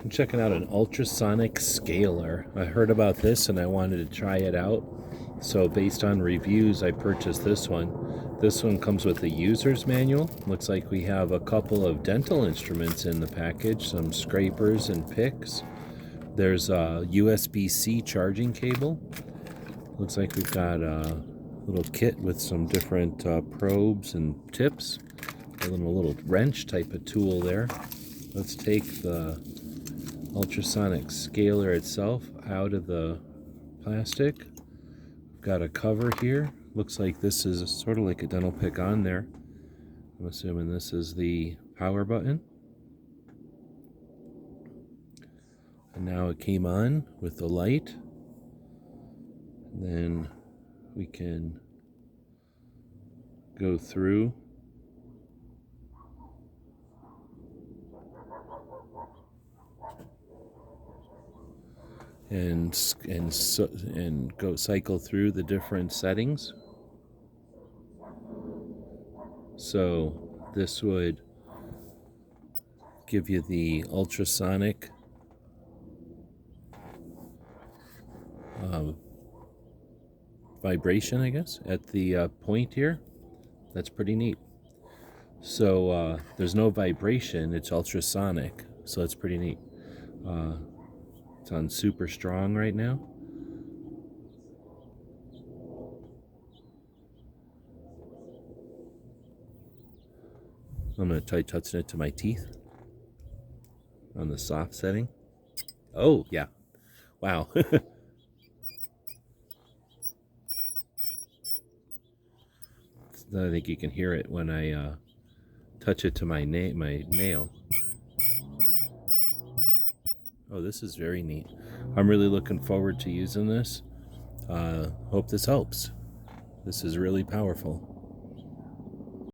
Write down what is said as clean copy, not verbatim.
I'm checking out an ultrasonic scaler. I heard about this and I wanted to try it out. So based on reviews, I purchased this one. This one comes with a user's manual. Looks like we have a couple of dental instruments in the package, some scrapers and picks. There's a USB-C charging cable. Looks like we've got a little kit with some different probes and tips. A little wrench type of tool there. Let's take the ultrasonic scaler itself out of the plastic. We've got a cover here. Looks like this is sort of like a dental pick on there. I'm assuming this is the power button. And now it came on with the light. And then we can go through and go cycle through the different settings. So this would give you the ultrasonic vibration, I guess, at the point here. That's pretty neat. So there's no vibration, it's ultrasonic, so that's pretty neat. It's on super strong right now. I'm going to try touching it to my teeth on the soft setting. Oh, yeah. Wow. I think you can hear it when I touch it to my nail. Oh, this is very neat. I'm really looking forward to using this. Hope this helps. This is really powerful.